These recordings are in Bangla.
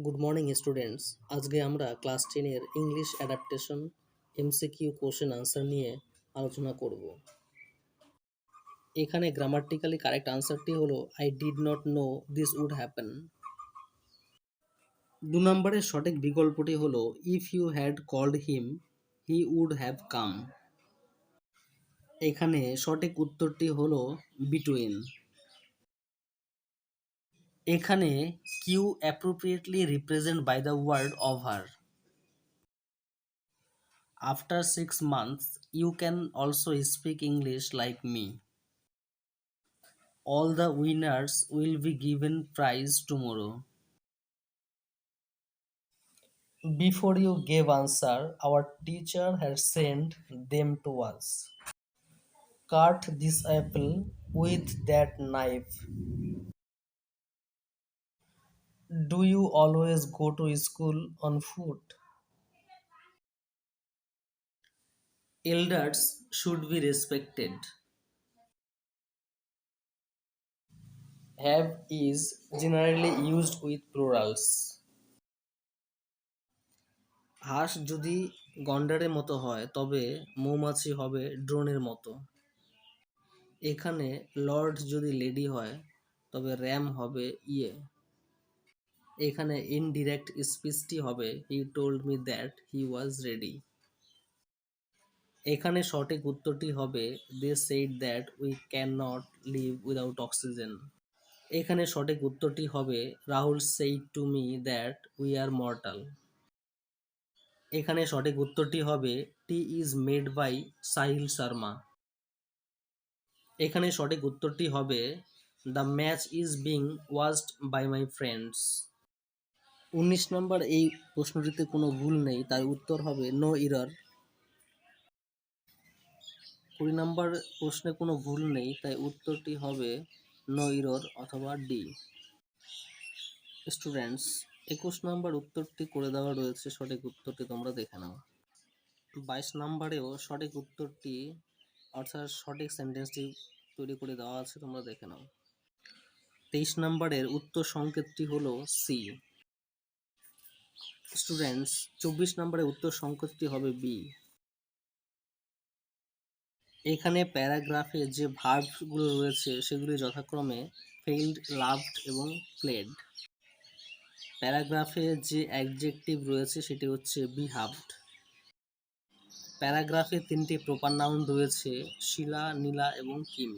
Good morning students. আজকে আমরা ক্লাস 10 এর English adaptation MCQ question answer নিয়ে আলোচনা করব। এখানে গ্রামাটিক্যালি কারেক্ট আনসারটি হলো I did not know this would happen. 2 নম্বরের সঠিক বিকল্পটি হলো if you had called him he would have come. এখানে সঠিক উত্তরটি হলো বিটুইন। এখানে Q appropriately represent by the word over. After 6 months, you can also speak English like me. All the winners will be given prize tomorrow. Before you gave answer, our teacher had sent them to us. Cut this apple with that knife. Do you always go to school on foot? Elders should be respected. Have is generally used with plurals. হাঁস যদি গন্ডারের মতো হয় তবে মৌমাছি হবে ড্রোনের মতো। এখানে লর্ড যদি লেডি হয় তবে র্যাম হবে ইয়ে। এখানে ইনডিরেক্ট স্পিচটি হবে he told me that he was ready. এখানে সঠিক উত্তরটি হবে they said that we can not live without oxygen. এখানে সঠিক উত্তরটি হবে Rahul said to me that we are mortal. এখানে সঠিক উত্তরটি হবে tea is made by Sahil Sharma. এখানে সঠিক উত্তরটি হবে the match is being watched by my friends. 19 number এই প্রশ্নটিতে কোনো ভুল নেই, তার উত্তর হবে নো ইরর। 20 নম্বর প্রশ্নে কোনো ভুল নেই, তাই উত্তরটি হবে নো ইরর অথবা ডি। স্টুডেন্টস, 21 নম্বর উত্তরটি করে দেওয়া রয়েছে, সঠিক উত্তরটি তোমরা দেখে নাও। 22 নম্বরেও সঠিক উত্তরটি অর্থাৎ সঠিক সেন্টেন্সটি তৈরি করে দেওয়া আছে, তোমরা দেখে নাও। 23 নম্বরের উত্তর সংকেতটি হলো সি। স্টুডেন্টস, 24 নম্বরের উত্তর সংকেতটি হবে বি। এখানে প্যারাগ্রাফে যে ভার্বগুলো রয়েছে সেগুলি যথাক্রমে ফেইল্ড, লাভড এবং প্লেড। প্যারাগ্রাফে যে অ্যাডজেক্টিভ রয়েছে সেটি হচ্ছে বিহাভড। প্যারাগ্রাফে 3টি প্রপার নাউন রয়েছে শিলা, নীলা এবং কিম।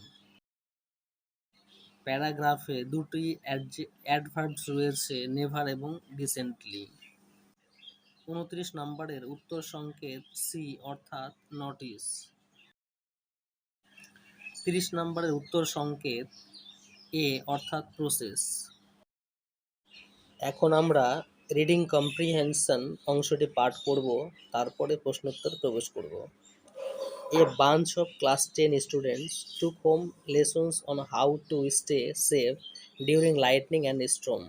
প্যারাগ্রাফে 2টি অ্যাডভার্বস রয়েছে নেভার এবং রিসেন্টলি। 29 নম্বরের উত্তর সংকেত সি অর্থাৎ নটিস। 30 নম্বরের উত্তর সংকেত এ অর্থাৎ প্রসেস। এখন আমরা রিডিং কম্প্রিহেনশন অংশটি পাঠ করব, তারপরে প্রশ্নোত্তর প্রবেশ করব। A bunch of class 10 students took home lessons on how to stay safe during lightning and storm.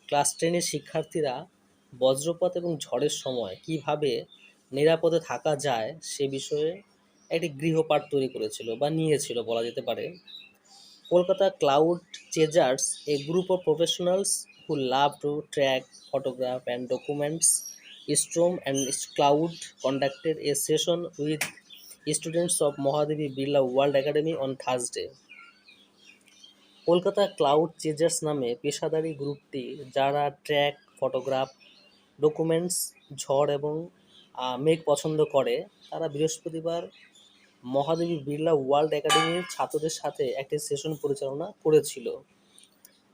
Class 10 শিক্ষার্থীরা বজ্রপাত এবং ঝড়ের সময় কিভাবে নিরাপদে থাকা যায় সে বিষয়ে একটি গৃহপাঠ তৈরি করেছিল বা নিয়েছিল বলা যেতে পারে। Kolkata Cloud Chasers, a group of professionals who love to track, photograph and documents storm and cloud conducted a session with students of Mahadevi Birla World Academy on Thursday. Kolkata Cloud Chasers নামে পেশাদারী গ্রুপটি যারা ট্র্যাক, ফটোগ্রাফ, ডকুমেন্টস, ঝড় এবং মেঘ পছন্দ করে, তারা বৃহস্পতিবার মহাদেবী বিড়লা ওয়ার্ল্ড একাডেমির ছাত্রদের সাথে একটি সেশন পরিচালনা করেছিল।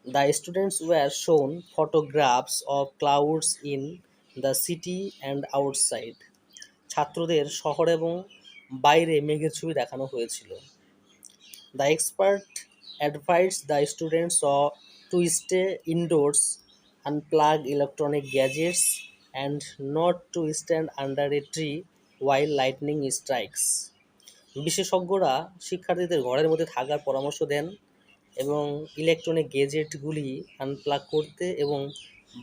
দ্য স্টুডেন্টস ওয়্যার শোন photographs of clouds in the city and outside. ছাত্রদের শহর এবং বাইরে মেঘের ছবি দেখানো হয়েছিল। The expert advice the students to stay endorse, unplug electronic gadgets and not to stand under a tree while lightning strikes. বিশেষজ্ঞরা শিক্ষার্থীদের ঘরের মধ্যে থাকার পরামর্শ দেন এবং ইলেকট্রনিক গ্যাজেটগুলি আনপ্লাগ করতে এবং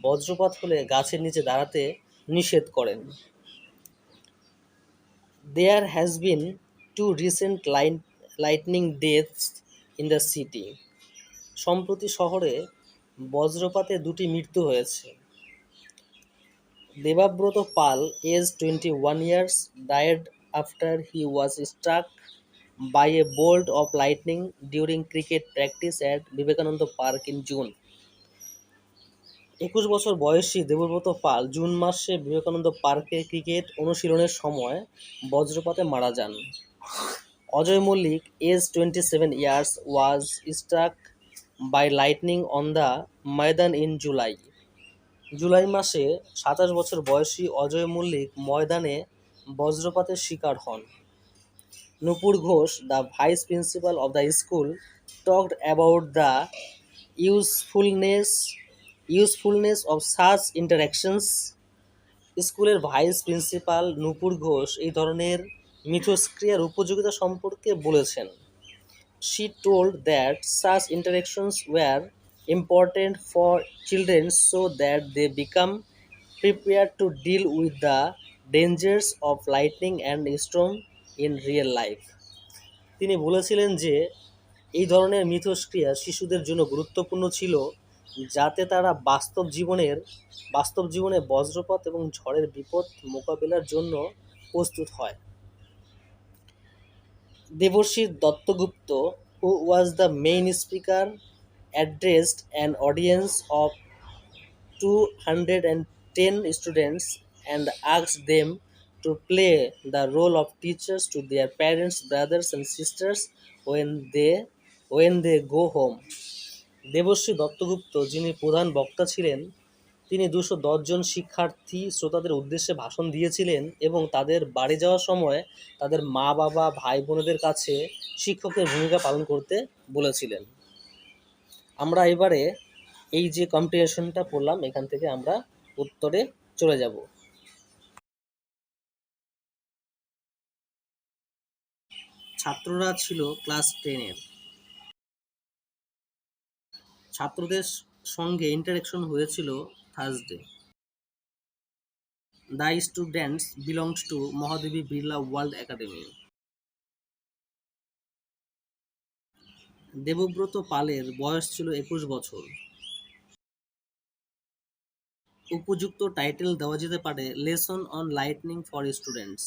বজ্রপাত হলে গাছের নিচে দাঁড়াতে নিষেধ করেন। There has been 2 recent lightning deaths in the city. সম্প্রতি শহরে বজ্রপাতে 2টি মৃত্যু হয়েছে। Debabrata Pal, aged 21 years, died after he was struck by a bolt of lightning during cricket practice at Vivekananda Park in June। 21 বছর বয়সী দেবব্রত পাল জুন মাসে বিবেকানন্দ পার্কে ক্রিকেট অনুশীলনের সময় বজ্রপাতে মারা যান। Ajay Mallick, aged 27 years, was struck by lightning on the Maidan in July। July মাসে 27 বছর বয়সী অজয় মল্লিক ময়দানে বজ্রপাতের শিকার হন। নূপুর Ghosh, the vice principal of the school, talked about the usefulness usefulness of such interactions। স্কুলের ভাইস প্রিন্সিপাল নূপুর ঘোষ এই ধরনের মিথস্ক্রিয়ার উপযোগিতা সম্পর্কে বলেছেন। She told that such interactions were important for children so that they become prepared to deal with the dangers of lightning and storm in real life। তিনি বলেছিলেন যে এই ধরনের মিথস্ক্রিয়া শিশুদের জন্য গুরুত্বপূর্ণ ছিল যাতে তারা বাস্তব জীবনে বজ্রপাত এবং ঝড়ের বিপদ মোকাবেলার জন্য প্রস্তুত হয়। Debashree Duttagupta, who was the main speaker, addressed an audience of 210 students and asked them to play the role of teachers to their parents, brothers and sisters when they go home। Debashree Duttagupta, যিনি প্রধান বক্তা ছিলেন, তিনি 210 জন শিক্ষার্থী শ্রোতাদের উদ্দেশ্যে ভাষণ দিয়েছিলেন এবং তাদের বাড়ি যাওয়ার সময় তাদের মা বাবা ভাই বোনেদের কাছে শিক্ষকের ভূমিকা পালন করতে বলেছিলেন। আমরা এবারে এই যে কম্প্রিহেনশনটা পড়লাম এখান থেকে আমরা উত্তরে চলে যাব। ছাত্ররা ছিল ক্লাস 10-এর। ছাত্রদের সঙ্গে ইন্টারেকশন হয়েছিল Thursday. The students belonged to Mahadevi Birla World Academy. Debabrata পালের বয়স ছিল 21 বছর। উপযুক্ত টাইটেল দেওয়া যেতে পারে lesson on lightning for students.